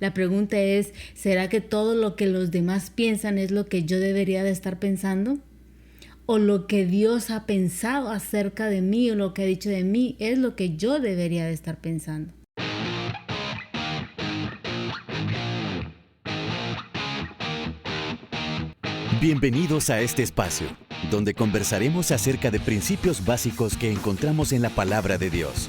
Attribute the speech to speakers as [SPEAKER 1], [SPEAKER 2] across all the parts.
[SPEAKER 1] La pregunta es, ¿será que todo lo que los demás piensan es lo que yo debería de estar pensando? ¿O lo que Dios ha pensado acerca de mí o lo que ha dicho de mí es lo que yo debería de estar pensando?
[SPEAKER 2] Bienvenidos a este espacio, donde conversaremos acerca de principios básicos que encontramos en la palabra de Dios.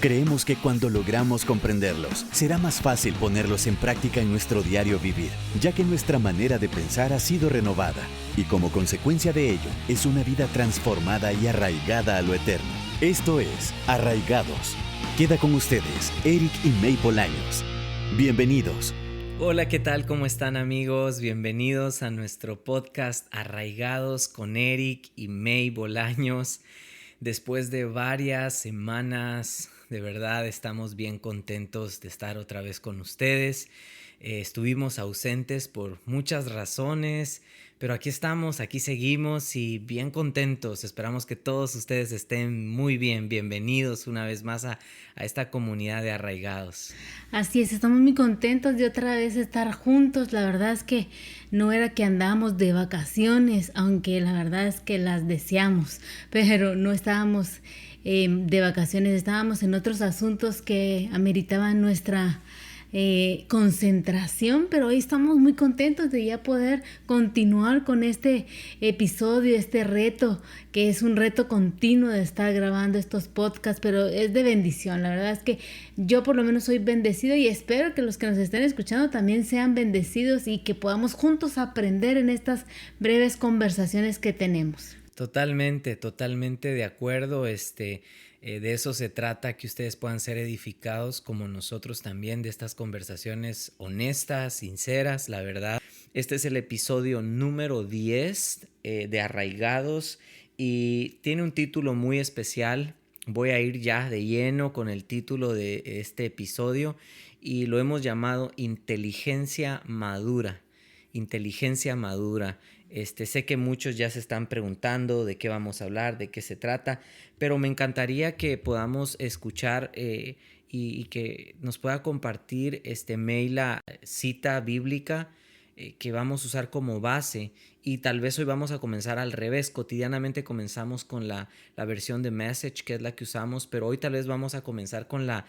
[SPEAKER 2] Creemos que cuando logramos comprenderlos, será más fácil ponerlos en práctica en nuestro diario vivir, ya que nuestra manera de pensar ha sido renovada, y como consecuencia de ello, es una vida transformada y arraigada a lo eterno. Esto es Arraigados. Queda con ustedes, Eric y May Bolaños. Bienvenidos.
[SPEAKER 3] Hola, ¿qué tal? ¿Cómo están, amigos? Bienvenidos a nuestro podcast Arraigados con Eric y May Bolaños. Después de varias semanas, de verdad estamos bien contentos de estar otra vez con ustedes. Estuvimos ausentes por muchas razones, pero aquí estamos, aquí seguimos y bien contentos. Esperamos que todos ustedes estén muy bien. Bienvenidos una vez más a esta comunidad de arraigados.
[SPEAKER 1] Así es, estamos muy contentos de otra vez estar juntos. La verdad es que no era que andábamos de vacaciones, aunque la verdad es que las deseamos, pero no estábamos de vacaciones, estábamos en otros asuntos que ameritaban nuestra concentración, pero hoy estamos muy contentos de ya poder continuar con este episodio, este reto, que es un reto continuo de estar grabando estos podcasts, pero es de bendición. La verdad es que yo por lo menos soy bendecido y espero que los que nos estén escuchando también sean bendecidos y que podamos juntos aprender en estas breves conversaciones que tenemos.
[SPEAKER 3] Totalmente de acuerdo. De eso se trata, que ustedes puedan ser edificados como nosotros también, de estas conversaciones honestas, sinceras, la verdad. Este es el episodio número 10 de Arraigados y tiene un título muy especial. Voy a ir ya de lleno con el título de este episodio y lo hemos llamado Inteligencia Madura. Inteligencia madura. Sé que muchos ya se están preguntando de qué vamos a hablar, de qué se trata, pero me encantaría que podamos escuchar y que nos pueda compartir May la cita bíblica que vamos a usar como base. Y tal vez hoy vamos a comenzar al revés. Cotidianamente comenzamos con la versión de Message, que es la que usamos, pero hoy tal vez vamos a comenzar con la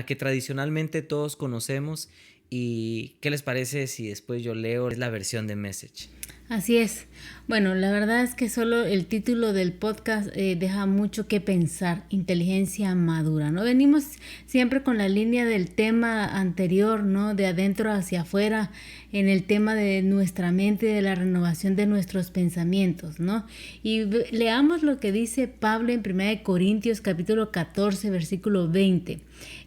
[SPEAKER 3] que tradicionalmente todos conocemos. ¿Y qué les parece si después yo leo la versión de Message?
[SPEAKER 1] Así es. Bueno, la verdad es que solo el título del podcast deja mucho que pensar, inteligencia madura, ¿no? Venimos siempre con la línea del tema anterior, ¿no? De adentro hacia afuera, en el tema de nuestra mente, de la renovación de nuestros pensamientos, ¿no? Y leamos lo que dice Pablo en 1 Corintios capítulo 14, versículo 20.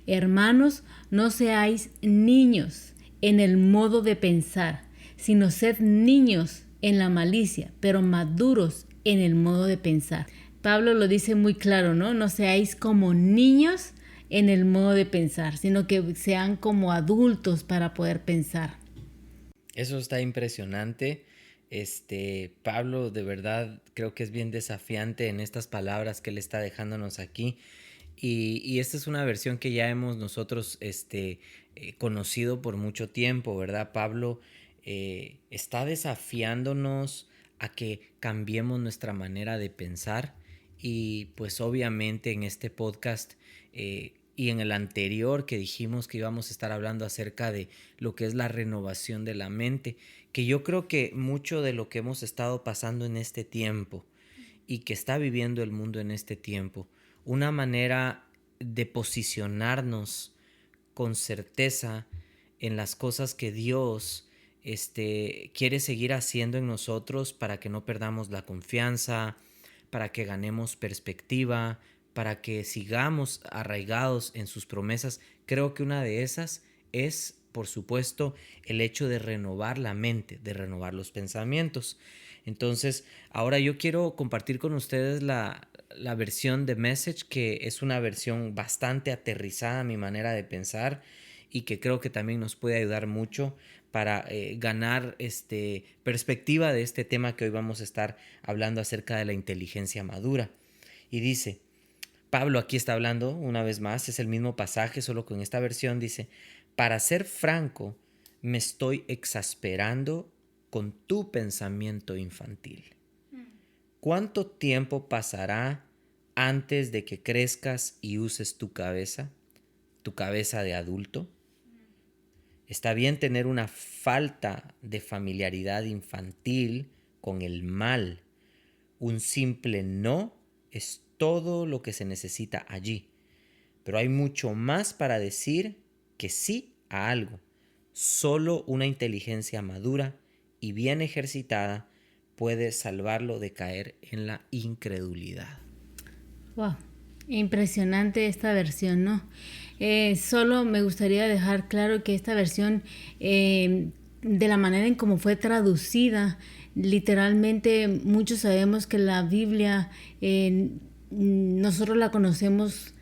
[SPEAKER 1] Hermanos, no seáis niños en el modo de pensar, sino sed niños en la malicia, pero maduros en el modo de pensar. Pablo lo dice muy claro, ¿no? No seáis como niños en el modo de pensar, sino que sean como adultos para poder pensar.
[SPEAKER 3] Eso está impresionante. Pablo de verdad creo que es bien desafiante en estas palabras que él está dejándonos aquí. Y esta es una versión que ya hemos nosotros conocido por mucho tiempo, ¿verdad? Pablo está desafiándonos a que cambiemos nuestra manera de pensar y pues obviamente en este podcast y en el anterior que dijimos que íbamos a estar hablando acerca de lo que es la renovación de la mente, que yo creo que mucho de lo que hemos estado pasando en este tiempo y que está viviendo el mundo en este tiempo, una manera de posicionarnos con certeza en las cosas que Dios quiere seguir haciendo en nosotros para que no perdamos la confianza, para que ganemos perspectiva, para que sigamos arraigados en sus promesas. Creo que una de esas es, por supuesto, el hecho de renovar la mente, de renovar los pensamientos. Entonces, ahora yo quiero compartir con ustedes la versión de Message, que es una versión bastante aterrizada a mi manera de pensar y que creo que también nos puede ayudar mucho para ganar perspectiva de este tema que hoy vamos a estar hablando acerca de la inteligencia madura. Y dice, Pablo aquí está hablando una vez más, es el mismo pasaje, solo con esta versión dice: Para ser franco, me estoy exasperando con tu pensamiento infantil. ¿Cuánto tiempo pasará antes de que crezcas y uses tu cabeza de adulto? Está bien tener una falta de familiaridad infantil con el mal. Un simple no es todo lo que se necesita allí. Pero hay mucho más para decir que sí a algo. Solo una inteligencia madura y bien ejercitada puede salvarlo de caer en la incredulidad.
[SPEAKER 1] Wow, impresionante esta versión, ¿no? Solo me gustaría dejar claro que esta versión, de la manera en cómo fue traducida, literalmente muchos sabemos que la Biblia, nosotros la conocemos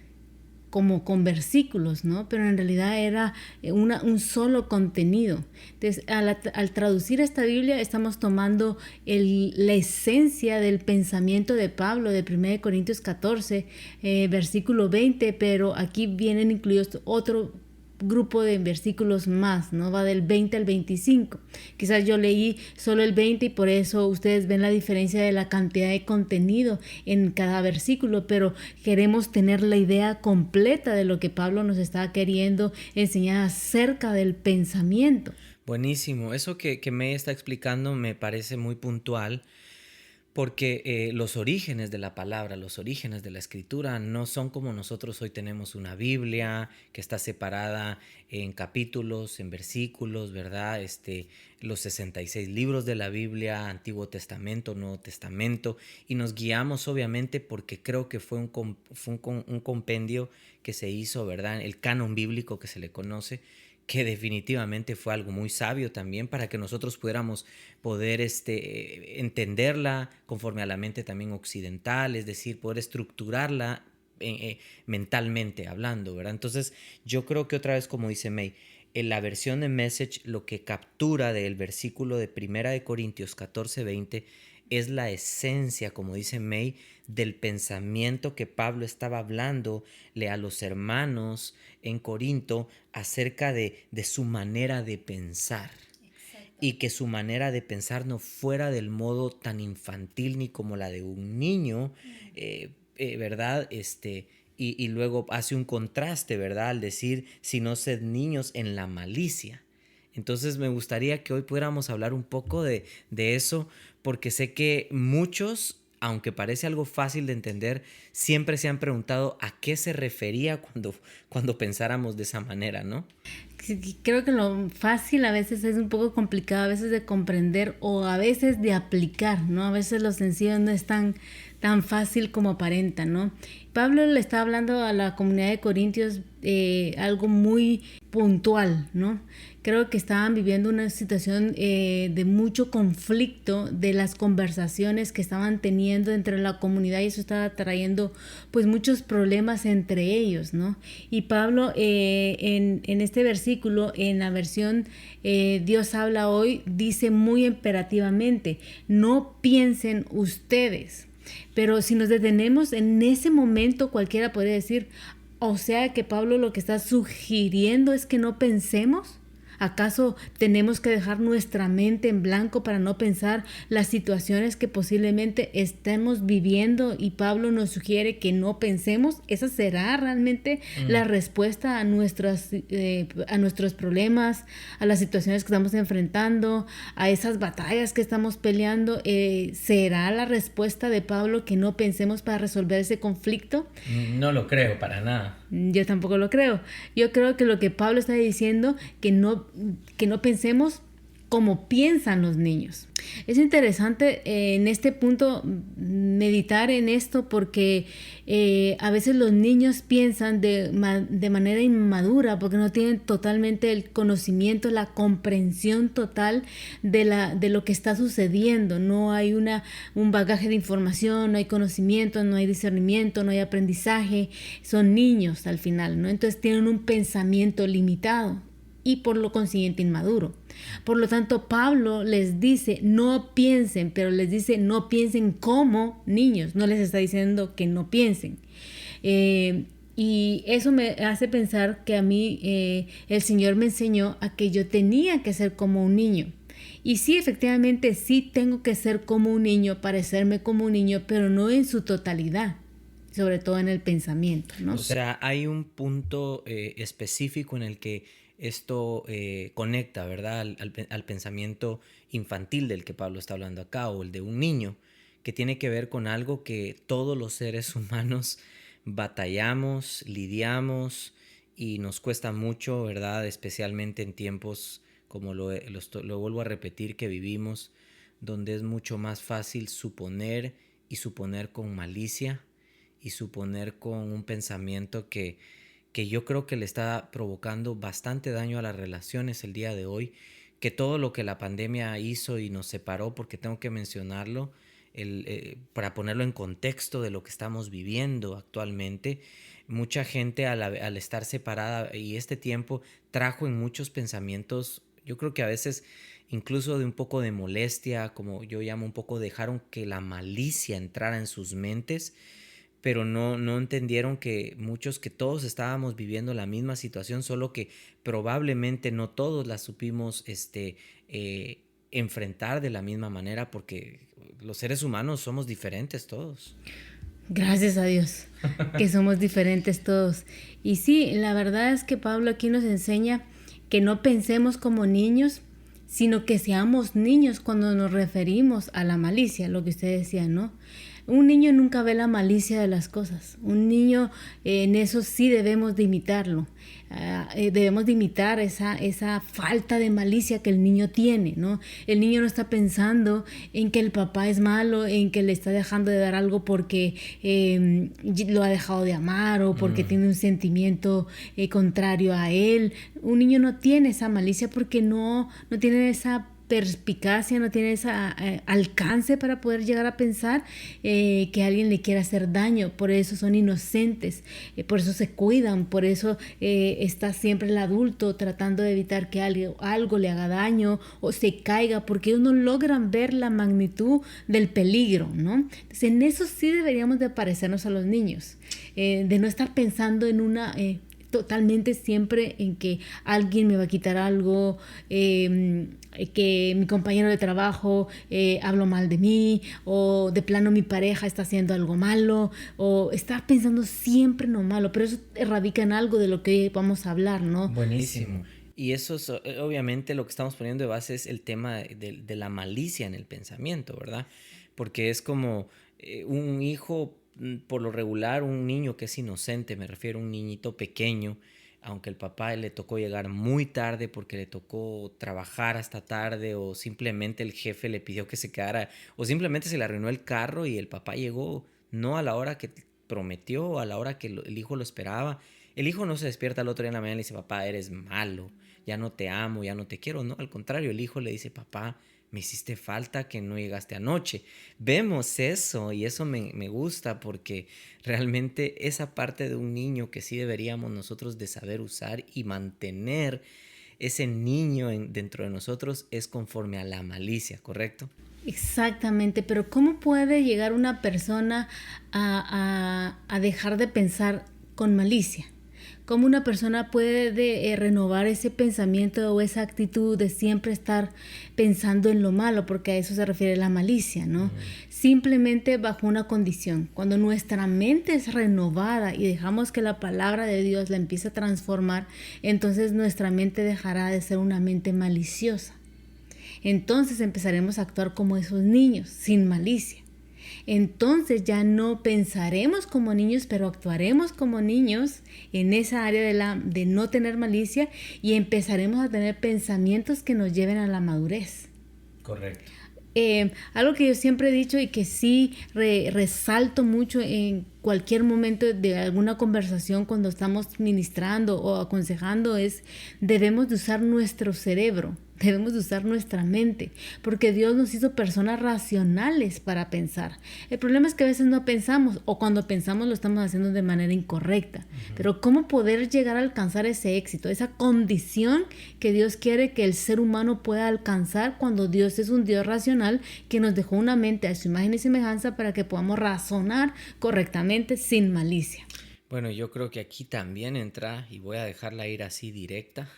[SPEAKER 1] como con versículos, ¿no? Pero en realidad era un solo contenido. Entonces, al traducir esta Biblia, estamos tomando la esencia del pensamiento de Pablo, de 1 Corintios 14, versículo 20, pero aquí vienen incluidos otro grupo de versículos más, ¿no? Va del 20 al 25. Quizás yo leí solo el 20 y por eso ustedes ven la diferencia de la cantidad de contenido en cada versículo, pero queremos tener la idea completa de lo que Pablo nos está queriendo enseñar acerca del pensamiento.
[SPEAKER 3] Buenísimo. Eso que me está explicando me parece muy puntual. Porque los orígenes de la palabra, los orígenes de la escritura no son como nosotros hoy tenemos una Biblia que está separada en capítulos, en versículos, ¿verdad? Los 66 libros de la Biblia, Antiguo Testamento, Nuevo Testamento, y nos guiamos obviamente porque creo que fue un compendio que se hizo, ¿verdad? El canon bíblico que se le conoce, que definitivamente fue algo muy sabio también para que nosotros pudiéramos poder entenderla conforme a la mente también occidental, es decir, poder estructurarla mentalmente hablando, ¿verdad? Entonces yo creo que otra vez, como dice May, en la versión de Message lo que captura del versículo de 1 Corintios 14:20 es la esencia, como dice May, del pensamiento que Pablo estaba hablándole a los hermanos en Corinto acerca de su manera de pensar. Exacto. Y que su manera de pensar no fuera del modo tan infantil ni como la de un niño, ¿verdad? Y luego hace un contraste, ¿verdad? Al decir, si no sed niños en la malicia. Entonces me gustaría que hoy pudiéramos hablar un poco de eso, porque sé que muchos, aunque parece algo fácil de entender, siempre se han preguntado a qué se refería cuando pensáramos de esa manera, ¿no?
[SPEAKER 1] Creo que lo fácil a veces es un poco complicado, a veces de comprender o a veces de aplicar, ¿no? A veces lo sencillo no es tan fácil como aparenta, ¿no? Pablo le está hablando a la comunidad de Corintios algo muy puntual, ¿no? Creo que estaban viviendo una situación de mucho conflicto de las conversaciones que estaban teniendo entre la comunidad y eso estaba trayendo pues muchos problemas entre ellos, ¿no? Y Pablo en este versículo, en la versión Dios habla hoy, dice muy imperativamente, no piensen ustedes. Pero si nos detenemos en ese momento, cualquiera podría decir, o sea que Pablo lo que está sugiriendo es que no pensemos. ¿Acaso tenemos que dejar nuestra mente en blanco para no pensar las situaciones que posiblemente estemos viviendo y Pablo nos sugiere que no pensemos? ¿Esa será realmente la respuesta a nuestros problemas, a las situaciones que estamos enfrentando, a esas batallas que estamos peleando? ¿Será la respuesta de Pablo que no pensemos para resolver ese conflicto?
[SPEAKER 3] No lo creo para nada.
[SPEAKER 1] Yo tampoco lo creo. Yo creo que lo que Pablo está diciendo, que no pensemos como piensan los niños. Es interesante en este punto meditar en esto porque a veces los niños piensan de manera inmadura porque no tienen totalmente el conocimiento, la comprensión total de lo que está sucediendo. No hay un bagaje de información, no hay conocimiento, no hay discernimiento, no hay aprendizaje. Son niños al final, ¿no? Entonces tienen un pensamiento limitado y por lo consiguiente inmaduro. Por lo tanto, Pablo les dice no piensen, pero les dice no piensen como niños, no les está diciendo que no piensen. Y eso me hace pensar que a mí el Señor me enseñó a que yo tenía que ser como un niño. Y sí, efectivamente, sí tengo que ser como un niño, parecerme como un niño, pero no en su totalidad, sobre todo en el pensamiento, ¿no?
[SPEAKER 3] O sea, hay un punto específico en el que esto conecta, ¿verdad? Al pensamiento infantil del que Pablo está hablando acá, o el de un niño, que tiene que ver con algo que todos los seres humanos batallamos, lidiamos y nos cuesta mucho, ¿verdad? Especialmente en tiempos como lo vuelvo a repetir, que vivimos, donde es mucho más fácil suponer y suponer con malicia y suponer con un pensamiento que yo creo que le está provocando bastante daño a las relaciones el día de hoy, que todo lo que la pandemia hizo y nos separó, porque tengo que mencionarlo, para ponerlo en contexto de lo que estamos viviendo actualmente, mucha gente al estar separada y este tiempo trajo en muchos pensamientos, yo creo que a veces incluso de un poco de molestia, como yo llamo un poco, dejaron que la malicia entrara en sus mentes, pero no entendieron que todos estábamos viviendo la misma situación, solo que probablemente no todos la supimos enfrentar de la misma manera, porque los seres humanos somos diferentes todos.
[SPEAKER 1] Gracias a Dios, que somos diferentes todos. Y sí, la verdad es que Pablo aquí nos enseña que no pensemos como niños, sino que seamos niños cuando nos referimos a la malicia, lo que usted decía, ¿no? Un niño nunca ve la malicia de las cosas. Un niño, en eso sí debemos de imitarlo. Debemos de imitar esa falta de malicia que el niño tiene, ¿no? El niño no está pensando en que el papá es malo, en que le está dejando de dar algo porque lo ha dejado de amar o porque tiene un sentimiento contrario a él. Un niño no tiene esa malicia porque no tiene esa perspicacia, no tiene ese alcance para poder llegar a pensar que alguien le quiera hacer daño. Por eso son inocentes, por eso se cuidan, por eso está siempre el adulto tratando de evitar que algo le haga daño o se caiga, porque ellos no logran ver la magnitud del peligro, ¿no? Entonces, en eso sí deberíamos de parecernos a los niños, de no estar pensando en una... totalmente siempre en que alguien me va a quitar algo, que mi compañero de trabajo habló mal de mí, o de plano mi pareja está haciendo algo malo, o estar pensando siempre en lo malo, pero eso radica en algo de lo que vamos a hablar, ¿no?
[SPEAKER 3] Buenísimo. Y eso es, obviamente lo que estamos poniendo de base es el tema de la malicia en el pensamiento, ¿verdad? Porque es como un hijo, por lo regular, un niño que es inocente, me refiero a un niñito pequeño, aunque el papá le tocó llegar muy tarde porque le tocó trabajar hasta tarde, o simplemente el jefe le pidió que se quedara, o simplemente se le arruinó el carro y el papá llegó no a la hora que prometió, a la hora que el hijo lo esperaba. El hijo no se despierta al otro día en la mañana y le dice: papá, eres malo, ya no te amo, ya no te quiero. No, al contrario, el hijo le dice: papá, me hiciste falta que no llegaste anoche. Vemos eso, y eso me gusta, porque realmente esa parte de un niño que sí deberíamos nosotros de saber usar y mantener ese niño dentro de nosotros es conforme a la malicia, ¿correcto?
[SPEAKER 1] Exactamente, pero ¿cómo puede llegar una persona a dejar de pensar con malicia? ¿Cómo una persona puede renovar ese pensamiento o esa actitud de siempre estar pensando en lo malo? Porque a eso se refiere la malicia, ¿no? Simplemente bajo una condición. Cuando nuestra mente es renovada y dejamos que la palabra de Dios la empiece a transformar, entonces nuestra mente dejará de ser una mente maliciosa. Entonces empezaremos a actuar como esos niños, sin malicia. Entonces ya no pensaremos como niños, pero actuaremos como niños en esa área de no tener malicia, y empezaremos a tener pensamientos que nos lleven a la madurez.
[SPEAKER 3] Correcto.
[SPEAKER 1] Algo que yo siempre he dicho y que sí resalto mucho en cualquier momento de alguna conversación cuando estamos ministrando o aconsejando es: debemos de usar nuestro cerebro. Debemos de usar nuestra mente, porque Dios nos hizo personas racionales para pensar. El problema es que a veces no pensamos, o cuando pensamos lo estamos haciendo de manera incorrecta. Pero ¿cómo poder llegar a alcanzar ese éxito, esa condición que Dios quiere que el ser humano pueda alcanzar cuando Dios es un Dios racional que nos dejó una mente a su imagen y semejanza para que podamos razonar correctamente sin malicia?
[SPEAKER 3] Bueno, yo creo que aquí también entra, y voy a dejarla ir así directa,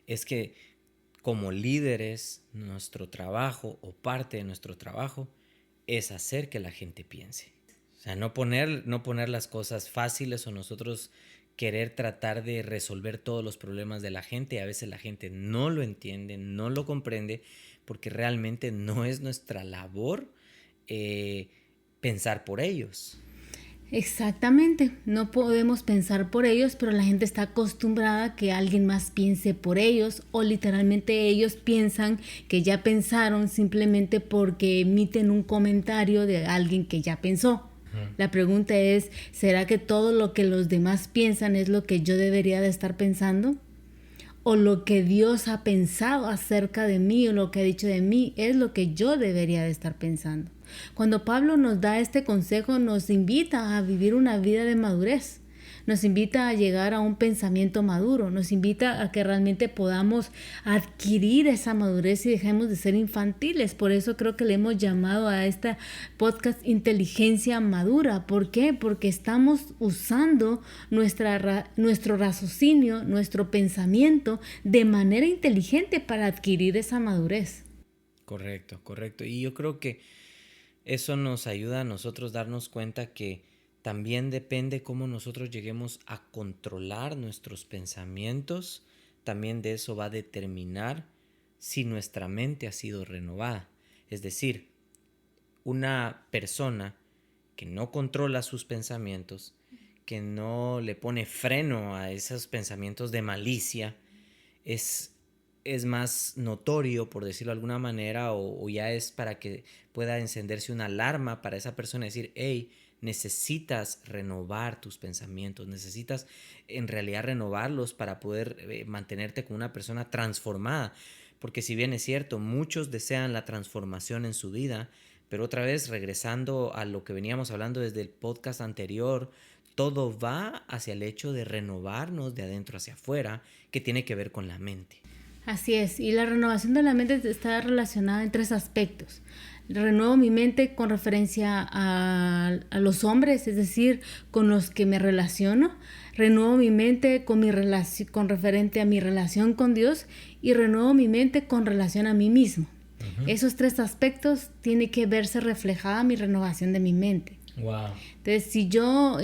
[SPEAKER 3] es que como líderes, nuestro trabajo o parte de nuestro trabajo es hacer que la gente piense. O sea, no poner las cosas fáciles o nosotros querer tratar de resolver todos los problemas de la gente. A veces la gente no lo entiende, no lo comprende, porque realmente no es nuestra labor pensar por ellos.
[SPEAKER 1] Exactamente, no podemos pensar por ellos, pero la gente está acostumbrada a que alguien más piense por ellos o literalmente ellos piensan que ya pensaron simplemente porque emiten un comentario de alguien que ya pensó. La pregunta es, ¿será que todo lo que los demás piensan es lo que yo debería de estar pensando? ¿O lo que Dios ha pensado acerca de mí o lo que ha dicho de mí es lo que yo debería de estar pensando? Cuando Pablo nos da este consejo, nos invita a vivir una vida de madurez. Nos invita a llegar a un pensamiento maduro, nos invita a que realmente podamos adquirir esa madurez y dejemos de ser infantiles. Por eso creo que le hemos llamado a esta podcast Inteligencia Madura. ¿Por qué? Porque estamos usando nuestro raciocinio, nuestro pensamiento de manera inteligente para adquirir esa madurez.
[SPEAKER 3] Correcto, correcto. Y yo creo que eso nos ayuda a nosotros darnos cuenta que también depende cómo nosotros lleguemos a controlar nuestros pensamientos. También de eso va a determinar si nuestra mente ha sido renovada. Es decir, una persona que no controla sus pensamientos, que no le pone freno a esos pensamientos de malicia, es más notorio, por decirlo de alguna manera, o ya es para que pueda encenderse una alarma para esa persona, decir, hey, necesitas renovar tus pensamientos, necesitas en realidad renovarlos para poder mantenerte como una persona transformada, porque si bien es cierto, muchos desean la transformación en su vida, pero otra vez regresando a lo que veníamos hablando desde el podcast anterior, todo va hacia el hecho de renovarnos de adentro hacia afuera, que tiene que ver con la mente.
[SPEAKER 1] Así es, y la renovación de la mente está relacionada en 3 aspectos. Renuevo mi mente con referencia a los hombres, es decir, con los que me relaciono. Renuevo mi mente con referente a mi relación con Dios y renuevo mi mente con relación a mí mismo. Esos 3 aspectos tienen que verse reflejada mi renovación de mi mente.
[SPEAKER 3] Wow.
[SPEAKER 1] Entonces, si yo,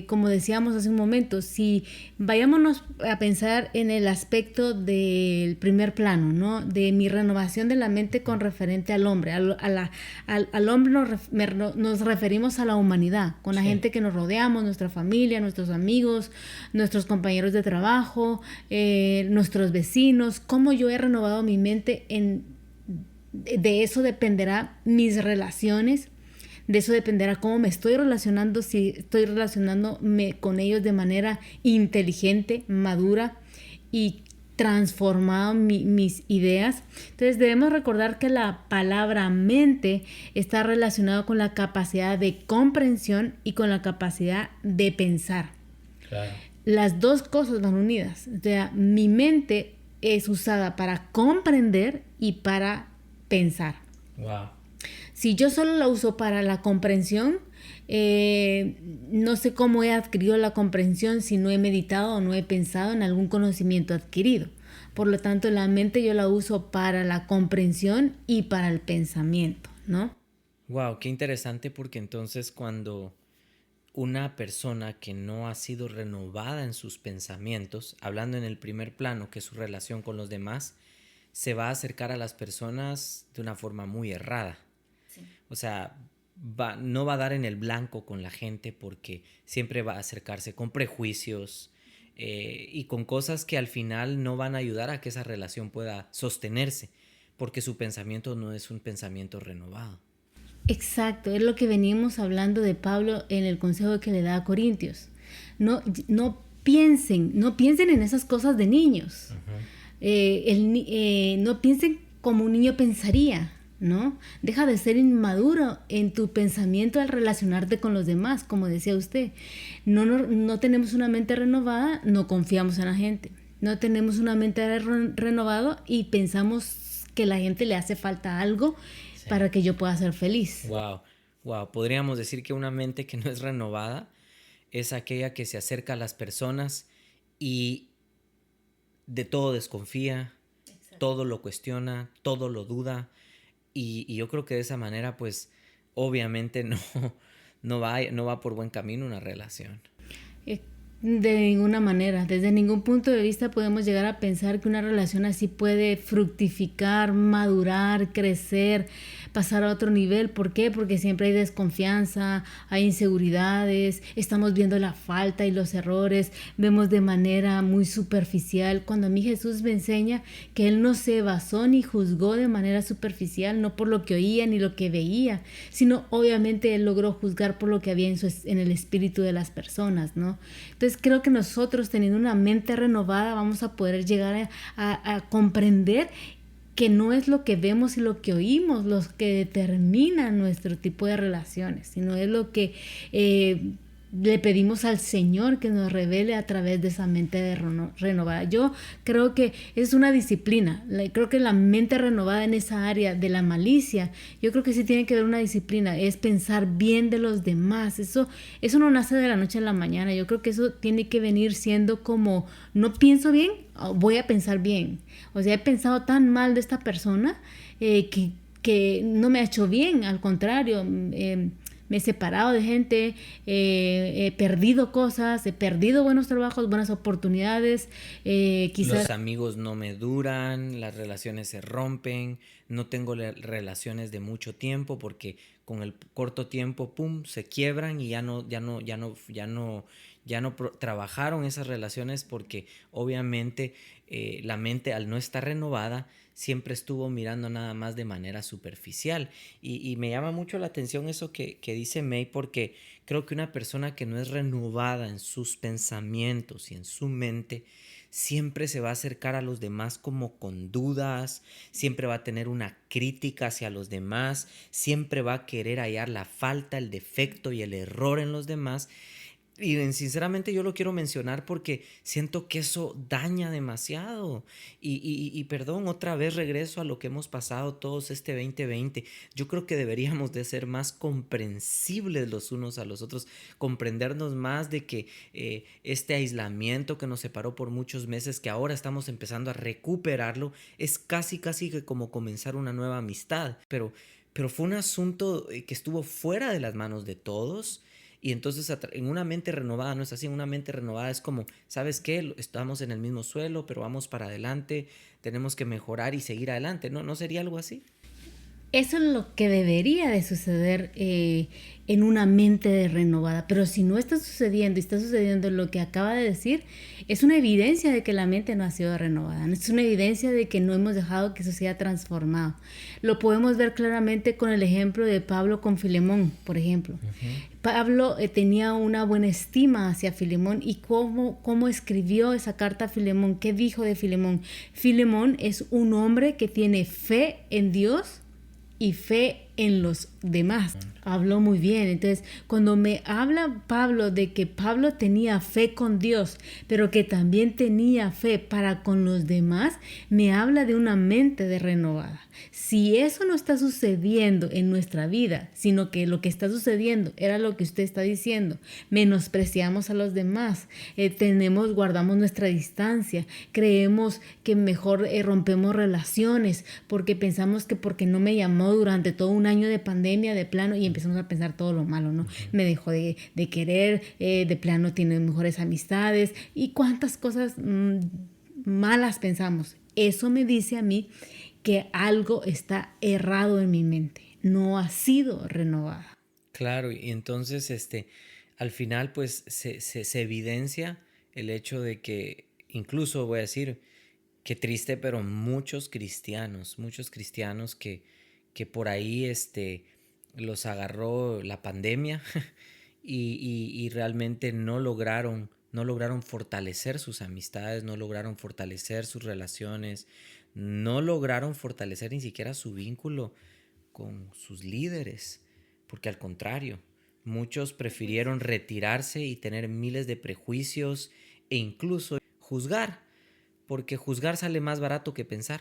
[SPEAKER 1] como decíamos hace un momento, si vayámonos a pensar en el aspecto del primer plano, ¿no? De mi renovación de la mente con referente al hombre. Al hombre nos referimos a la humanidad, con la gente que nos rodeamos, nuestra familia, nuestros amigos, nuestros compañeros de trabajo, nuestros vecinos. Cómo yo he renovado mi mente, de eso dependerá mis relaciones. De eso dependerá cómo me estoy relacionando, si estoy relacionándome con ellos de manera inteligente, madura y transformado mis ideas. Entonces debemos recordar que la palabra mente está relacionada con la capacidad de comprensión y con la capacidad de pensar.
[SPEAKER 3] Claro.
[SPEAKER 1] Las 2 cosas van unidas. O sea, mi mente es usada para comprender y para pensar.
[SPEAKER 3] Wow.
[SPEAKER 1] Si yo solo la uso para la comprensión, no sé cómo he adquirido la comprensión si no he meditado o no he pensado en algún conocimiento adquirido. Por lo tanto, la mente yo la uso para la comprensión y para el pensamiento, ¿no?
[SPEAKER 3] Wow, qué interesante, porque entonces cuando una persona que no ha sido renovada en sus pensamientos, hablando en el primer plano, que es su relación con los demás, se va a acercar a las personas de una forma muy errada. O sea, no va a dar en el blanco con la gente, porque siempre va a acercarse con prejuicios y con cosas que al final no van a ayudar a que esa relación pueda sostenerse, porque su pensamiento no es un pensamiento renovado.
[SPEAKER 1] Exacto, es lo que venimos hablando de Pablo en el consejo que le da a Corintios. No piensen en esas cosas de niños. No piensen como un niño pensaría, ¿no? Deja de ser inmaduro en tu pensamiento al relacionarte con los demás, como decía usted. No tenemos una mente renovada, no confiamos en la gente. No tenemos una mente renovada y pensamos que a la gente le hace falta algo para que yo pueda ser feliz.
[SPEAKER 3] Wow. Podríamos decir que una mente que no es renovada es aquella que se acerca a las personas y de todo desconfía, todo lo cuestiona, todo lo duda, y yo creo que de esa manera, pues, obviamente no va por buen camino una relación.
[SPEAKER 1] Eh, De ninguna manera, desde ningún punto de vista podemos llegar a pensar que una relación así puede fructificar, madurar, crecer, pasar a otro nivel. ¿Por qué? Porque siempre hay desconfianza, hay inseguridades, estamos viendo la falta y los errores, vemos de manera muy superficial. Cuando a mí Jesús me enseña que Él no se basó ni juzgó de manera superficial, no por lo que oía ni lo que veía, sino obviamente Él logró juzgar por lo que había en el espíritu de las personas, ¿no? Entonces creo que nosotros, teniendo una mente renovada, vamos a poder llegar a comprender que no es lo que vemos y lo que oímos los que determinan nuestro tipo de relaciones, sino es lo que le pedimos al Señor que nos revele a través de esa mente renovada. Yo creo que es una disciplina. Creo que la mente renovada en esa área de la malicia, yo creo que sí tiene que haber una disciplina. Es pensar bien de los demás. Eso no nace de la noche a la mañana. Yo creo que eso tiene que venir siendo como, no pienso bien, voy a pensar bien. O sea, he pensado tan mal de esta persona que no me ha hecho bien. Al contrario, me he separado de gente, he perdido cosas, he perdido buenos trabajos, buenas oportunidades. Quizás
[SPEAKER 3] Los amigos no me duran, las relaciones se rompen, no tengo relaciones de mucho tiempo porque con el corto tiempo, pum, se quiebran y ya no trabajaron esas relaciones porque obviamente la mente al no estar renovada siempre estuvo mirando nada más de manera superficial. Y me llama mucho la atención eso que dice May, porque creo que una persona que no es renovada en sus pensamientos y en su mente, siempre se va a acercar a los demás como con dudas, siempre va a tener una crítica hacia los demás, siempre va a querer hallar la falta, el defecto y el error en los demás. Y sinceramente yo lo quiero mencionar porque siento que eso daña demasiado. Y perdón, otra vez regreso a lo que hemos pasado todos este 2020. Yo creo que deberíamos de ser más comprensibles los unos a los otros, comprendernos más de que este aislamiento que nos separó por muchos meses, que ahora estamos empezando a recuperarlo, es casi que como comenzar una nueva amistad. Pero fue un asunto que estuvo fuera de las manos de todos. Y entonces en una mente renovada no es así. En una mente renovada es como, ¿sabes qué? Estamos en el mismo suelo, pero vamos para adelante, tenemos que mejorar y seguir adelante. ¿No sería algo así?
[SPEAKER 1] eso es lo que debería de suceder en una mente renovada. Pero si no está sucediendo y está sucediendo lo que acaba de decir, es una evidencia de que la mente no ha sido renovada. Es una evidencia de que no hemos dejado que eso sea transformado. Lo podemos ver claramente con el ejemplo de Pablo con Filemón, por ejemplo. Pablo tenía una buena estima hacia Filemón. ¿Y cómo escribió esa carta a Filemón? ¿Qué dijo de Filemón? Filemón es un hombre que tiene fe en Dios y fe en los demás. Habló muy bien. Entonces, cuando me habla Pablo de que Pablo tenía fe con Dios, pero que también tenía fe para con los demás, me habla de una mente renovada. Si eso no está sucediendo en nuestra vida, sino que lo que está sucediendo era lo que usted está diciendo, menospreciamos a los demás, guardamos nuestra distancia, creemos que mejor rompemos relaciones porque pensamos que porque no me llamó durante todo un año de pandemia de plano, y empezamos a pensar todo lo malo, ¿no? Me dejó de querer, de plano tiene mejores amistades y cuántas cosas malas pensamos. Eso me dice a mí que algo está errado en mi mente, no ha sido renovada.
[SPEAKER 3] Claro, y entonces al final pues se evidencia el hecho de que, incluso voy a decir, qué triste, pero muchos cristianos que por ahí los agarró la pandemia y realmente no lograron fortalecer sus amistades, no lograron fortalecer sus relaciones, no lograron fortalecer ni siquiera su vínculo con sus líderes, porque al contrario, muchos prefirieron retirarse y tener miles de prejuicios e incluso juzgar, porque juzgar sale más barato que pensar,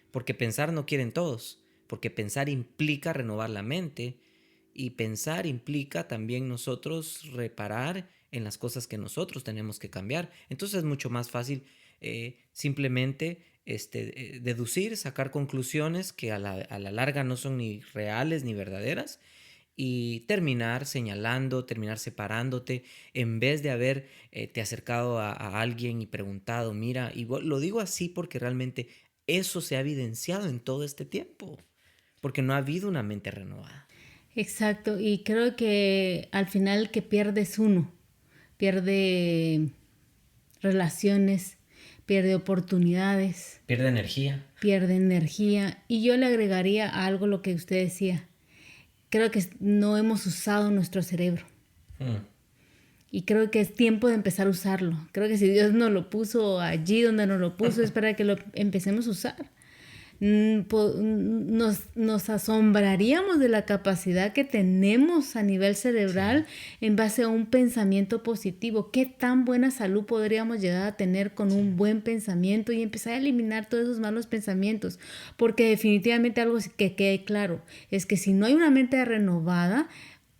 [SPEAKER 3] porque pensar no quieren todos, porque pensar implica renovar la mente y pensar implica también nosotros reparar en las cosas que nosotros tenemos que cambiar. Entonces es mucho más fácil simplemente deducir, sacar conclusiones que a la larga no son ni reales ni verdaderas y terminar señalando, terminar separándote en vez de haber te acercado a alguien y preguntado, mira, y lo digo así porque realmente eso se ha evidenciado en todo este tiempo, porque no ha habido una mente renovada.
[SPEAKER 1] Exacto, y creo que al final que pierdes uno, pierde relaciones, pierde oportunidades, pierde energía. Y yo le agregaría a algo lo que usted decía. Creo que no hemos usado nuestro cerebro. Y creo que es tiempo de empezar a usarlo. Creo que si Dios nos lo puso allí donde nos lo puso, es para que lo empecemos a usar. Nos asombraríamos de la capacidad que tenemos a nivel cerebral en base a un pensamiento positivo. ¿Qué tan buena salud podríamos llegar a tener con un buen pensamiento y empezar a eliminar todos esos malos pensamientos? Porque definitivamente algo que quede claro es que si no hay una mente renovada,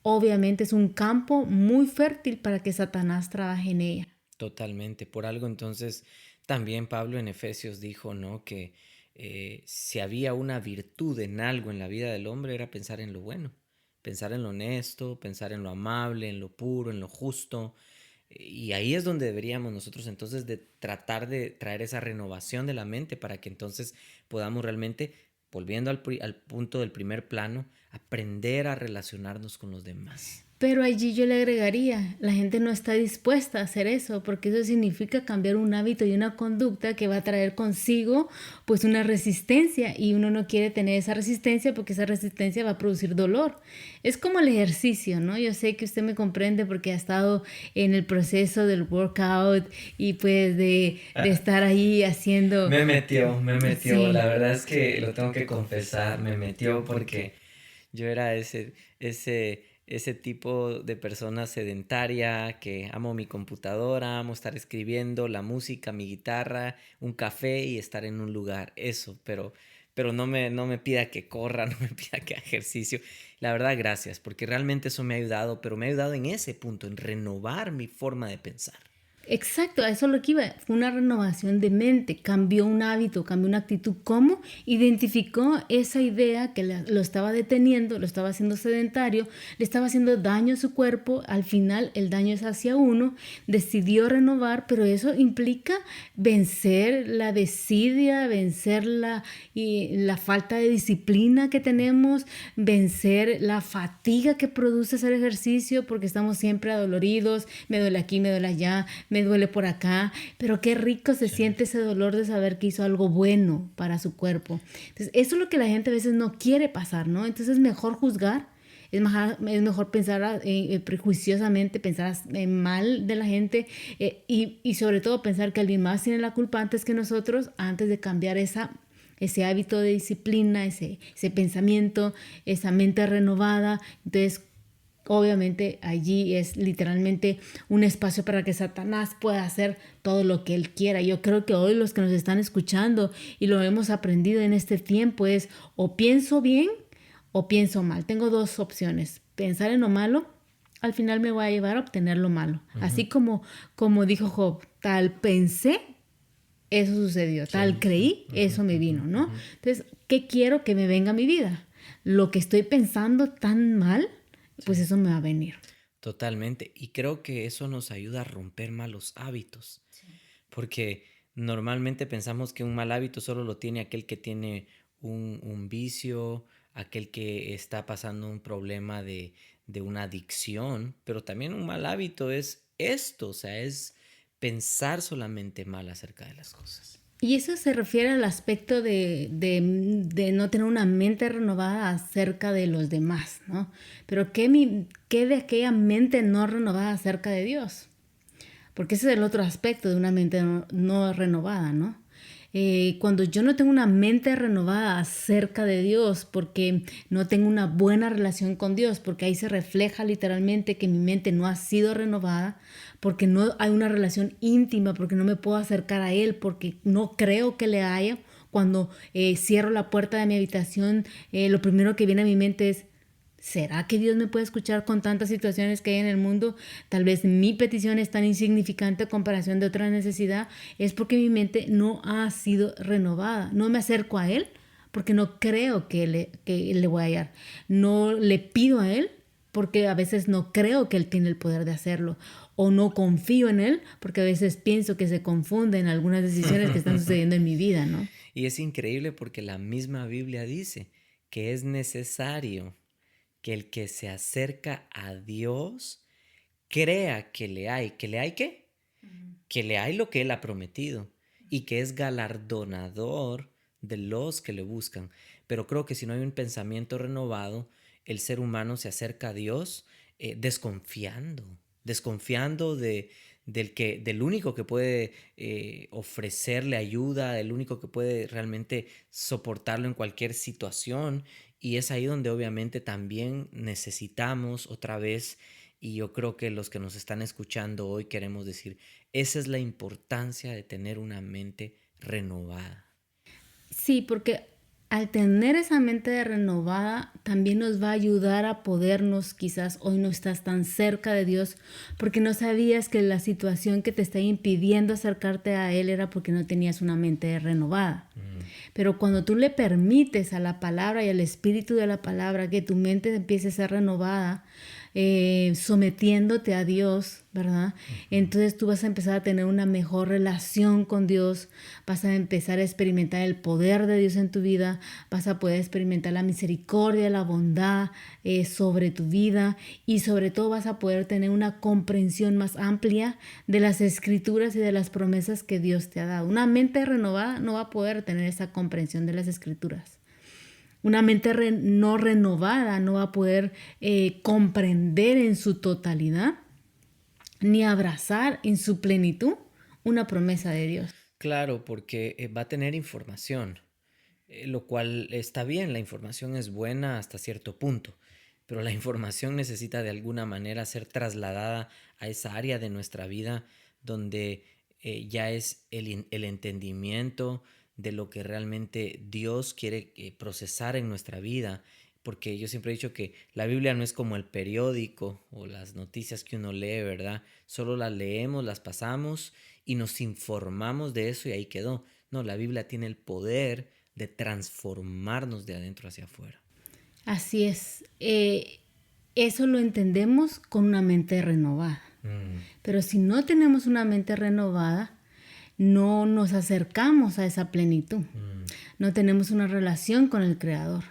[SPEAKER 1] obviamente es un campo muy fértil para que Satanás trabaje en ella.
[SPEAKER 3] Totalmente. Por algo entonces también Pablo en Efesios dijo, ¿no?, que si había una virtud en algo en la vida del hombre era pensar en lo bueno, pensar en lo honesto, pensar en lo amable, en lo puro, en lo justo. Y ahí es donde deberíamos nosotros entonces de tratar de traer esa renovación de la mente para que entonces podamos realmente, volviendo al punto del primer plano, aprender a relacionarnos con los demás.
[SPEAKER 1] Pero allí yo le agregaría, la gente no está dispuesta a hacer eso, porque eso significa cambiar un hábito y una conducta que va a traer consigo pues una resistencia, y uno no quiere tener esa resistencia porque esa resistencia va a producir dolor. Es como el ejercicio, ¿no? Yo sé que usted me comprende porque ha estado en el proceso del workout y pues de estar ahí haciendo...
[SPEAKER 3] Me metió,
[SPEAKER 1] Sí.
[SPEAKER 3] la verdad es que lo tengo que confesar, me metió porque yo era ese tipo de persona sedentaria que amo mi computadora, amo estar escribiendo, la música, mi guitarra, un café y estar en un lugar, eso, pero no me pida que corra, no me pida que haga ejercicio. La verdad, gracias, porque realmente eso me ha ayudado, pero me ha ayudado en ese punto, en renovar mi forma de pensar.
[SPEAKER 1] Exacto, a eso es lo que iba. Fue una renovación de mente, cambió un hábito, cambió una actitud. ¿Cómo? Identificó esa idea que lo estaba deteniendo, lo estaba haciendo sedentario, le estaba haciendo daño a su cuerpo. Al final el daño es hacia uno. Decidió renovar, pero eso implica vencer la desidia, vencer la falta de disciplina que tenemos, vencer la fatiga que produce hacer ejercicio porque estamos siempre adoloridos. Me duele aquí, me duele allá, me duele por acá, pero qué rico se siente ese dolor de saber que hizo algo bueno para su cuerpo. Entonces, eso es lo que la gente a veces no quiere pasar, ¿no? Entonces es mejor juzgar, es mejor pensar prejuiciosamente, pensar mal de la gente y sobre todo pensar que alguien más tiene la culpa antes que nosotros, antes de cambiar ese hábito de disciplina, ese pensamiento, esa mente renovada. Entonces, obviamente allí es literalmente un espacio para que Satanás pueda hacer todo lo que él quiera. Yo creo que hoy los que nos están escuchando y lo hemos aprendido en este tiempo es o pienso bien o pienso mal. Tengo dos opciones. Pensar en lo malo, al final me voy a llevar a obtener lo malo. Uh-huh. Así como dijo Job, tal pensé, eso sucedió. Tal creí, eso me vino, ¿no? Entonces, ¿qué quiero que me venga a mi vida? Lo que estoy pensando tan mal, pues eso me va a venir.
[SPEAKER 3] Totalmente. Y creo que eso nos ayuda a romper malos hábitos. Sí. Porque normalmente pensamos que un mal hábito solo lo tiene aquel que tiene un vicio, aquel que está pasando un problema de una adicción. Pero también un mal hábito es esto, o sea, es pensar solamente mal acerca de las cosas.
[SPEAKER 1] Y eso se refiere al aspecto de no tener una mente renovada acerca de los demás, ¿no? Pero ¿qué de aquella mente no renovada acerca de Dios? Porque ese es el otro aspecto de una mente no renovada, ¿no? Cuando yo no tengo una mente renovada acerca de Dios, porque no tengo una buena relación con Dios, porque ahí se refleja literalmente que mi mente no ha sido renovada, porque no hay una relación íntima, porque no me puedo acercar a Él, porque no creo que le haya. Cuando cierro la puerta de mi habitación, lo primero que viene a mi mente es, ¿Será que Dios me puede escuchar con tantas situaciones que hay en el mundo? Tal vez mi petición es tan insignificante a comparación de otra necesidad. Es porque mi mente no ha sido renovada. No me acerco a Él porque no creo que le voy a hallar. No le pido a Él porque a veces no creo que Él tiene el poder de hacerlo. O no confío en Él porque a veces pienso que se confunden algunas decisiones que están sucediendo en mi vida, ¿no?
[SPEAKER 3] Y es increíble porque la misma Biblia dice que es necesario que el que se acerca a Dios crea que le hay qué, que le hay lo que Él ha prometido y que es galardonador de los que le buscan. Pero creo que si no hay un pensamiento renovado, el ser humano se acerca a Dios desconfiando del único que puede ofrecerle ayuda, el único que puede realmente soportarlo en cualquier situación. Y es ahí donde obviamente también necesitamos otra vez, y yo creo que los que nos están escuchando hoy queremos decir, esa es la importancia de tener una mente renovada.
[SPEAKER 1] Sí, porque al tener esa mente renovada, también nos va a ayudar a podernos, quizás hoy no estás tan cerca de Dios, porque no sabías que la situación que te está impidiendo acercarte a Él era porque no tenías una mente renovada. Pero cuando tú le permites a la palabra y al espíritu de la palabra que tu mente empiece a ser renovada, sometiéndote a Dios, ¿verdad? Entonces tú vas a empezar a tener una mejor relación con Dios, vas a empezar a experimentar el poder de Dios en tu vida, vas a poder experimentar la misericordia, la bondad sobre tu vida, y sobre todo vas a poder tener una comprensión más amplia de las escrituras y de las promesas que Dios te ha dado. Una mente renovada no va a poder tener esa comprensión de las escrituras. Una mente no renovada no va a poder comprender en su totalidad ni abrazar en su plenitud una promesa de Dios.
[SPEAKER 3] Claro, porque va a tener información, lo cual está bien, la información es buena hasta cierto punto, pero la información necesita de alguna manera ser trasladada a esa área de nuestra vida donde ya es el entendimiento de lo que realmente Dios quiere procesar en nuestra vida. Porque yo siempre he dicho que la Biblia no es como el periódico o las noticias que uno lee, ¿verdad? Solo las leemos, las pasamos y nos informamos de eso y ahí quedó. No, la Biblia tiene el poder de transformarnos de adentro hacia afuera.
[SPEAKER 1] Así es. Eso lo entendemos con una mente renovada. Pero si no tenemos una mente renovada, no nos acercamos a esa plenitud. No tenemos una relación con el Creador.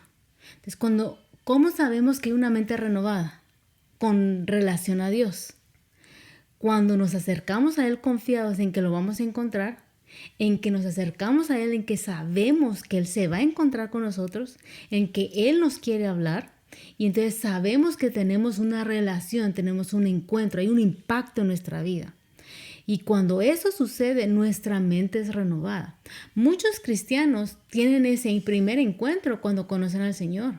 [SPEAKER 1] Entonces, ¿cómo sabemos que hay una mente renovada? Con relación a Dios. Cuando nos acercamos a Él confiados en que lo vamos a encontrar, en que nos acercamos a Él, en que sabemos que Él se va a encontrar con nosotros, en que Él nos quiere hablar, y entonces sabemos que tenemos una relación, tenemos un encuentro, hay un impacto en nuestra vida. Y cuando eso sucede, nuestra mente es renovada. Muchos cristianos tienen ese primer encuentro cuando conocen al Señor,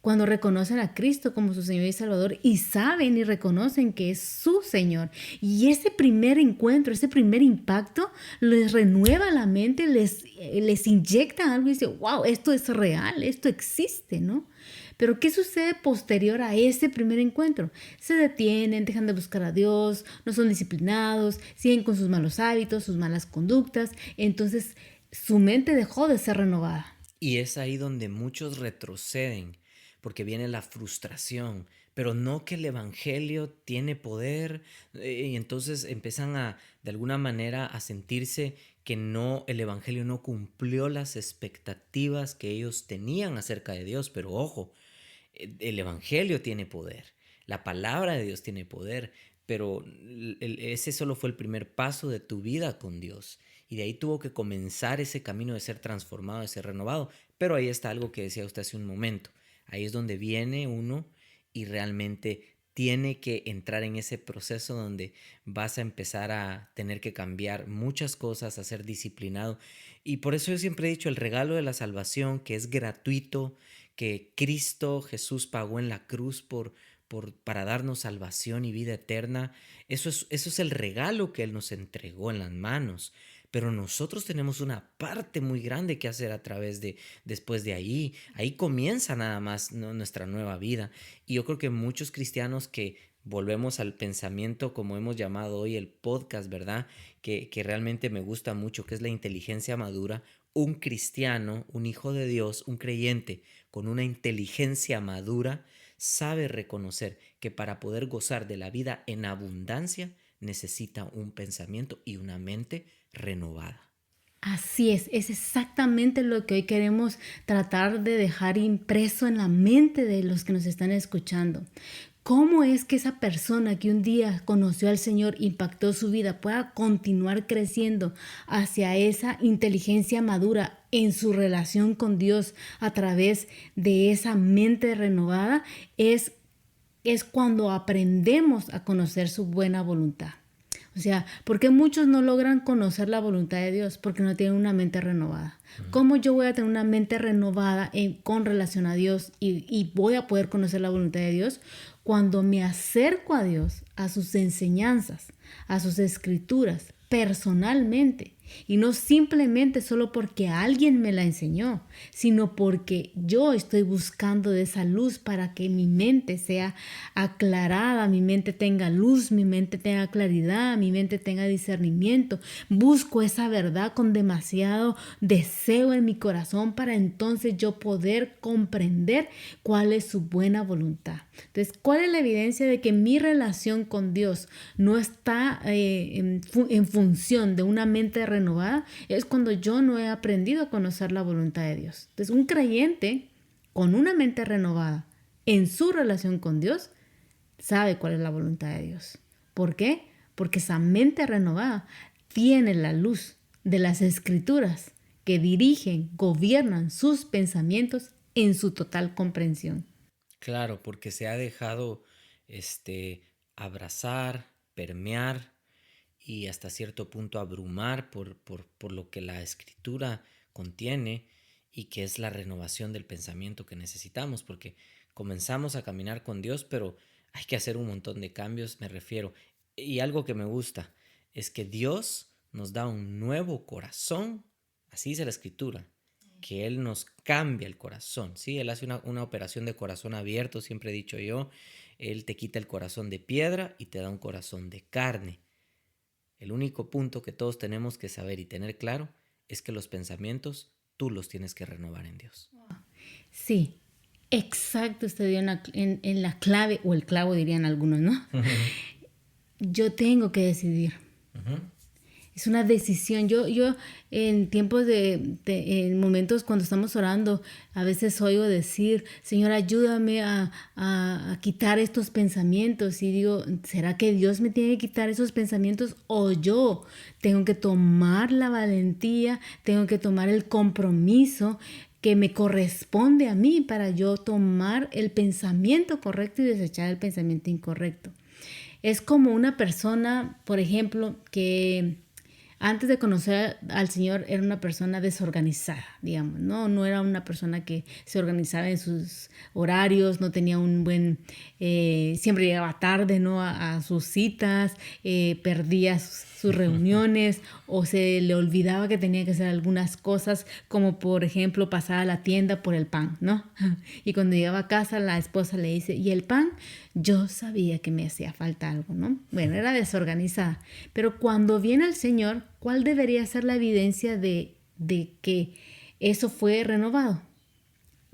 [SPEAKER 1] cuando reconocen a Cristo como su Señor y Salvador y saben y reconocen que es su Señor. Y ese primer encuentro, ese primer impacto les renueva la mente, les inyecta algo y dice, wow, esto es real, esto existe, ¿no? Pero ¿qué sucede posterior a ese primer encuentro? Se detienen, dejan de buscar a Dios, no son disciplinados, siguen con sus malos hábitos, sus malas conductas. Entonces su mente dejó de ser renovada.
[SPEAKER 3] Y es ahí donde muchos retroceden, porque viene la frustración, pero no que el evangelio tiene poder, y entonces empiezan de alguna manera a sentirse que no, el evangelio no cumplió las expectativas que ellos tenían acerca de Dios. Pero ojo, el evangelio tiene poder, la palabra de Dios tiene poder, pero ese solo fue el primer paso de tu vida con Dios. Y de ahí tuvo que comenzar ese camino de ser transformado, de ser renovado. Pero ahí está algo que decía usted hace un momento. Ahí es donde viene uno y realmente tiene que entrar en ese proceso donde vas a empezar a tener que cambiar muchas cosas, a ser disciplinado. Y por eso yo siempre he dicho, el regalo de la salvación, que es gratuito, que Cristo Jesús pagó en la cruz para darnos salvación y vida eterna, eso es el regalo que Él nos entregó en las manos. pero nosotros tenemos una parte muy grande que hacer a través de, después de ahí comienza nada más, ¿no?, nuestra nueva vida. Y yo creo que muchos cristianos que volvemos al pensamiento, como hemos llamado hoy el podcast, ¿verdad? Que realmente me gusta mucho, que es la inteligencia madura. Un cristiano, un hijo de Dios, un creyente con una inteligencia madura, sabe reconocer que para poder gozar de la vida en abundancia necesita un pensamiento y una mente renovada.
[SPEAKER 1] Así es exactamente lo que hoy queremos tratar de dejar impreso en la mente de los que nos están escuchando. ¿Cómo es que esa persona que un día conoció al Señor, impactó su vida, pueda continuar creciendo hacia esa inteligencia madura en su relación con Dios a través de esa mente renovada? Es cuando aprendemos a conocer su buena voluntad. O sea, ¿por qué muchos no logran conocer la voluntad de Dios? Porque no tienen una mente renovada. ¿Cómo yo voy a tener una mente renovada con relación a Dios y voy a poder conocer la voluntad de Dios? Cuando me acerco a Dios, a sus enseñanzas, a sus escrituras, personalmente. Y no simplemente solo porque alguien me la enseñó, sino porque yo estoy buscando de esa luz para que mi mente sea aclarada, mi mente tenga luz, mi mente tenga claridad, mi mente tenga discernimiento. Busco esa verdad con demasiado deseo en mi corazón para entonces yo poder comprender cuál es su buena voluntad. Entonces, ¿cuál es la evidencia de que mi relación con Dios no está en función de una mente renovada? Es cuando yo no he aprendido a conocer la voluntad de Dios. Entonces, un creyente con una mente renovada en su relación con Dios sabe cuál es la voluntad de Dios. ¿Por qué? Porque esa mente renovada tiene la luz de las escrituras que dirigen, gobiernan sus pensamientos en su total comprensión.
[SPEAKER 3] Claro, porque se ha dejado este abrazar, permear y hasta cierto punto abrumar por lo que la escritura contiene y que es la renovación del pensamiento que necesitamos, porque comenzamos a caminar con Dios, pero hay que hacer un montón de cambios, me refiero. Y algo que me gusta es que Dios nos da un nuevo corazón, así dice la escritura, que Él nos cambia el corazón, ¿sí? Él hace una operación de corazón abierto, siempre he dicho yo. Él te quita el corazón de piedra y te da un corazón de carne. El único punto que todos tenemos que saber y tener claro es que los pensamientos tú los tienes que renovar en Dios.
[SPEAKER 1] Sí, exacto, usted dio en la clave, o el clavo dirían algunos, ¿no? Yo tengo que decidir. Es una decisión. Yo en tiempos en momentos cuando estamos orando, a veces oigo decir, Señor, ayúdame a quitar estos pensamientos. Y digo, ¿será que Dios me tiene que quitar esos pensamientos o yo tengo que tomar la valentía, tengo que tomar el compromiso que me corresponde a mí para yo tomar el pensamiento correcto y desechar el pensamiento incorrecto? Es como una persona, por ejemplo, que antes de conocer al Señor era una persona desorganizada, digamos, ¿no? No era una persona que se organizaba en sus horarios, no tenía un buen, siempre llegaba tarde, ¿no? A sus citas, perdía sus reuniones o se le olvidaba que tenía que hacer algunas cosas, como por ejemplo pasar a la tienda por el pan, ¿no? Y cuando llegaba a casa la esposa le dice, ¿y el pan? Yo sabía que me hacía falta algo, ¿no? Bueno, era desorganizada. Pero cuando viene el Señor, ¿cuál debería ser la evidencia de que eso fue renovado?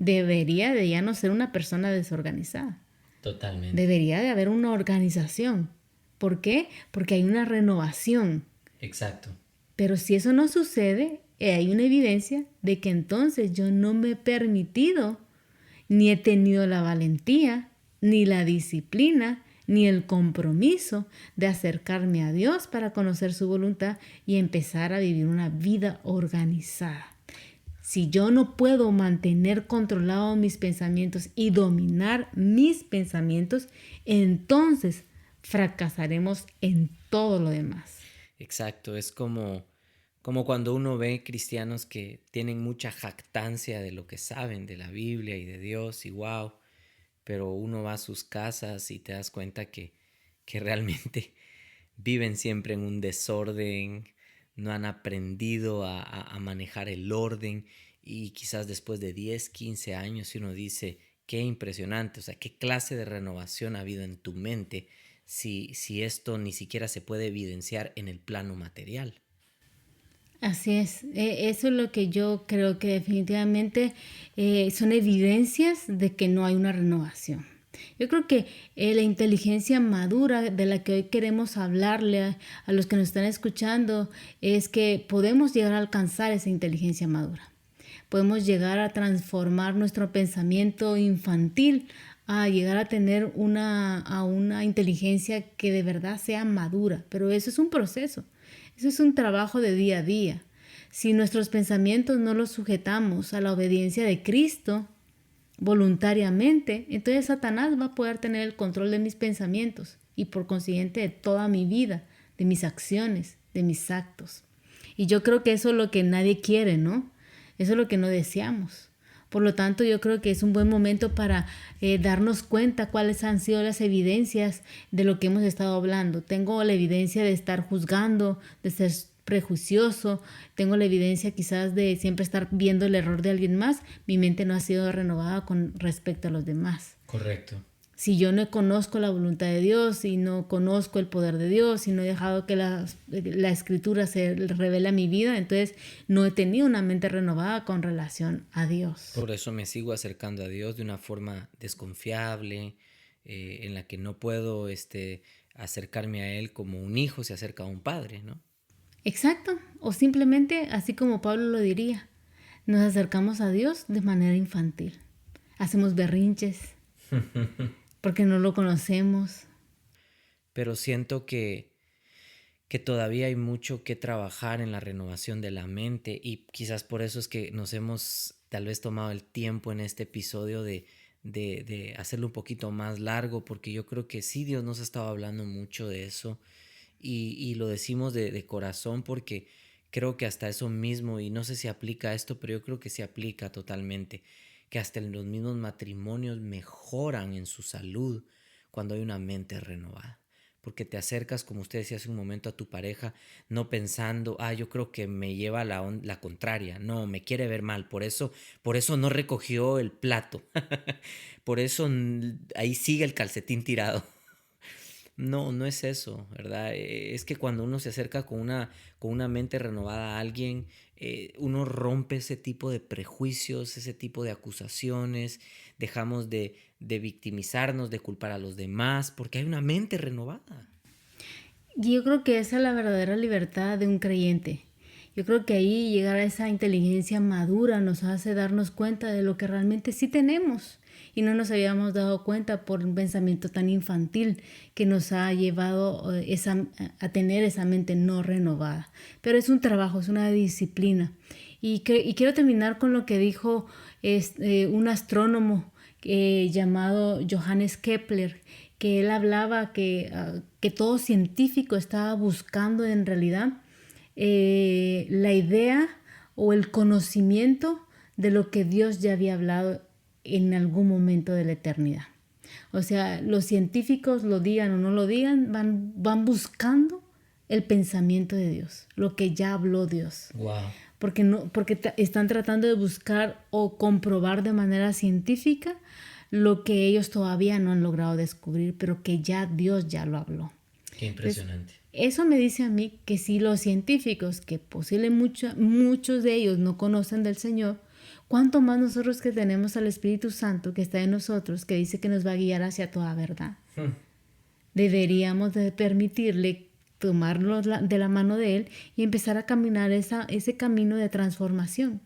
[SPEAKER 1] Debería de ya no ser una persona desorganizada.
[SPEAKER 3] Totalmente.
[SPEAKER 1] Debería de haber una organización. ¿Por qué? Porque hay una renovación.
[SPEAKER 3] Exacto.
[SPEAKER 1] Pero si eso no sucede, hay una evidencia de que entonces yo no me he permitido, ni he tenido la valentía, ni la disciplina, ni el compromiso de acercarme a Dios para conocer su voluntad y empezar a vivir una vida organizada. Si yo no puedo mantener controlados mis pensamientos y dominar mis pensamientos, entonces fracasaremos en todo lo demás.
[SPEAKER 3] Exacto, es como cuando uno ve cristianos que tienen mucha jactancia de lo que saben de la Biblia y de Dios y wow, pero uno va a sus casas y te das cuenta que realmente viven siempre en un desorden no han aprendido a manejar el orden, y quizás después de 10, 15 años, y uno dice, qué impresionante, o sea, qué clase de renovación ha habido en tu mente si esto ni siquiera se puede evidenciar en el plano material.
[SPEAKER 1] Así es, eso es lo que yo creo que definitivamente son evidencias de que no hay una renovación. Yo creo que la inteligencia madura de la que hoy queremos hablarle a los que nos están escuchando es que podemos llegar a alcanzar esa inteligencia madura. Podemos llegar a transformar nuestro pensamiento infantil a llegar a tener una inteligencia que de verdad sea madura. Pero eso es un proceso, eso es un trabajo de día a día. Si nuestros pensamientos no los sujetamos a la obediencia de Cristo voluntariamente, entonces Satanás va a poder tener el control de mis pensamientos y por consiguiente de toda mi vida, de mis acciones, de mis actos. Y yo creo que eso es lo que nadie quiere, ¿no? Eso es lo que no deseamos. Por lo tanto, yo creo que es un buen momento para darnos cuenta cuáles han sido las evidencias de lo que hemos estado hablando. Tengo la evidencia de estar juzgando, de ser prejuicioso, tengo la evidencia quizás de siempre estar viendo el error de alguien más. Mi mente no ha sido renovada con respecto a los demás.
[SPEAKER 3] Correcto.
[SPEAKER 1] Si yo no conozco la voluntad de Dios y no conozco el poder de Dios y no he dejado que la escritura se revele a mi vida, entonces no he tenido una mente renovada con relación a Dios.
[SPEAKER 3] Por eso me sigo acercando a Dios de una forma desconfiable, en la que no puedo acercarme a Él como un hijo se acerca a un padre, ¿no?
[SPEAKER 1] Exacto, o simplemente, así como Pablo lo diría, nos acercamos a Dios de manera infantil. Hacemos berrinches porque no lo conocemos.
[SPEAKER 3] Pero siento que todavía hay mucho que trabajar en la renovación de la mente, y quizás por eso es que nos hemos tal vez tomado el tiempo en este episodio de hacerlo un poquito más largo, porque yo creo que sí, Dios nos ha estado hablando mucho de eso, y lo decimos de corazón, porque creo que hasta eso mismo, y no sé si aplica a esto, pero yo creo que se aplica totalmente, que hasta en los mismos matrimonios mejoran en su salud cuando hay una mente renovada. Porque te acercas, como usted decía hace un momento, a tu pareja, no pensando, yo creo que me lleva la contraria, no, me quiere ver mal, por eso no recogió el plato, por eso ahí sigue el calcetín tirado. No, no es eso, ¿verdad? Es que cuando uno se acerca con una mente renovada a alguien, uno rompe ese tipo de prejuicios, ese tipo de acusaciones, dejamos de victimizarnos, de culpar a los demás, porque hay una mente renovada.
[SPEAKER 1] Y yo creo que esa es la verdadera libertad de un creyente. Yo creo que ahí llegar a esa inteligencia madura nos hace darnos cuenta de lo que realmente sí tenemos y no nos habíamos dado cuenta por un pensamiento tan infantil que nos ha llevado a tener esa mente no renovada. Pero es un trabajo, es una disciplina. Y quiero terminar con lo que dijo un astrónomo llamado Johannes Kepler, que él hablaba que todo científico estaba buscando en realidad la idea o el conocimiento de lo que Dios ya había hablado en algún momento de la eternidad. O sea, los científicos, lo digan o no lo digan, van buscando el pensamiento de Dios, lo que ya habló Dios.
[SPEAKER 3] Wow.
[SPEAKER 1] Porque están tratando de buscar o comprobar de manera científica lo que ellos todavía no han logrado descubrir, pero que ya Dios ya lo habló.
[SPEAKER 3] Qué impresionante.
[SPEAKER 1] Entonces, eso me dice a mí que si los científicos, que posiblemente muchos de ellos no conocen del Señor, cuánto más nosotros que tenemos al Espíritu Santo que está en nosotros, que dice que nos va a guiar hacia toda verdad. Deberíamos de permitirle tomarnos de la mano de Él y empezar a caminar ese camino de transformación.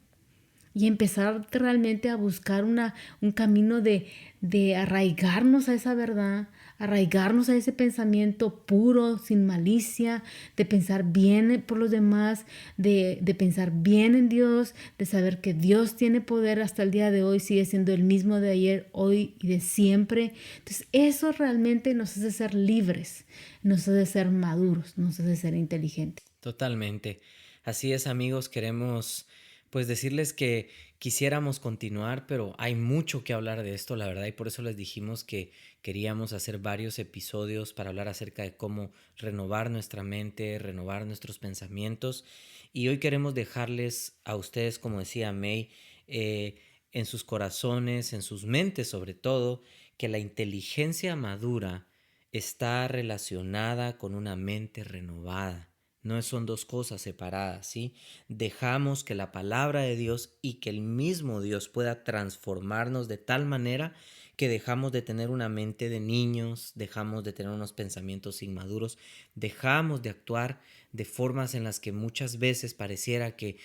[SPEAKER 1] Y empezar realmente a buscar un camino de arraigarnos a esa verdad, arraigarnos a ese pensamiento puro, sin malicia, de pensar bien por los demás, de pensar bien en Dios, de saber que Dios tiene poder hasta el día de hoy, sigue siendo el mismo de ayer, hoy y de siempre. Entonces eso realmente nos hace ser libres, nos hace ser maduros, nos hace ser inteligentes.
[SPEAKER 3] Totalmente. Así es, amigos, queremos pues decirles que quisiéramos continuar, pero hay mucho que hablar de esto, la verdad, y por eso les dijimos que queríamos hacer varios episodios para hablar acerca de cómo renovar nuestra mente, renovar nuestros pensamientos. Y hoy queremos dejarles a ustedes, como decía May, en sus corazones, en sus mentes sobre todo, que la inteligencia madura está relacionada con una mente renovada. No son dos cosas separadas, ¿sí? Dejamos que la palabra de Dios y que el mismo Dios pueda transformarnos de tal manera que dejamos de tener una mente de niños, dejamos de tener unos pensamientos inmaduros, dejamos de actuar de formas en las que muchas veces pareciera que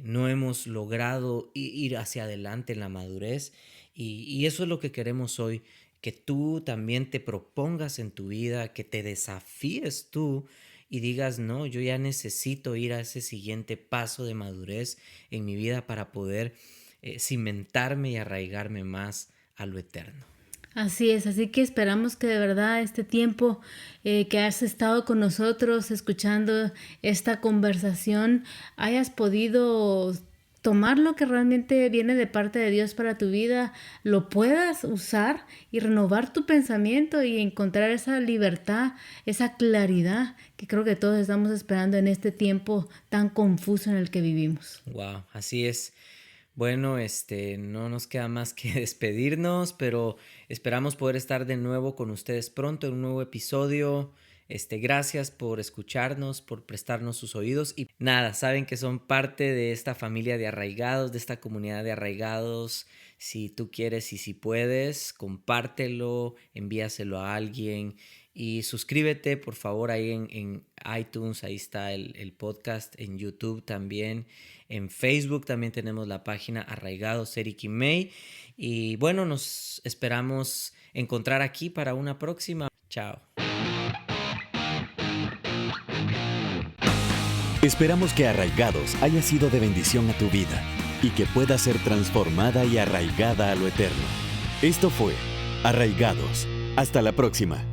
[SPEAKER 3] no hemos logrado ir hacia adelante en la madurez. Y eso es lo que queremos hoy, que tú también te propongas en tu vida, que te desafíes tú y digas, no, yo ya necesito ir a ese siguiente paso de madurez en mi vida para poder cimentarme y arraigarme más a lo eterno.
[SPEAKER 1] Así es, así que esperamos que de verdad este tiempo que has estado con nosotros escuchando esta conversación hayas podido tomar lo que realmente viene de parte de Dios para tu vida, lo puedas usar y renovar tu pensamiento y encontrar esa libertad, esa claridad que creo que todos estamos esperando en este tiempo tan confuso en el que vivimos.
[SPEAKER 3] Wow, así es. Bueno, no nos queda más que despedirnos, pero esperamos poder estar de nuevo con ustedes pronto en un nuevo episodio. Gracias por escucharnos, por prestarnos sus oídos y nada, saben que son parte de esta familia de arraigados, de esta comunidad de arraigados. Si tú quieres y si puedes, compártelo, envíaselo a alguien y suscríbete por favor ahí en iTunes, ahí está el podcast, en YouTube también, en Facebook también tenemos la página Arraigados Eric y May y bueno, nos esperamos encontrar aquí para una próxima. Chao.
[SPEAKER 2] Esperamos que Arraigados haya sido de bendición a tu vida y que pueda ser transformada y arraigada a lo eterno. Esto fue Arraigados. Hasta la próxima.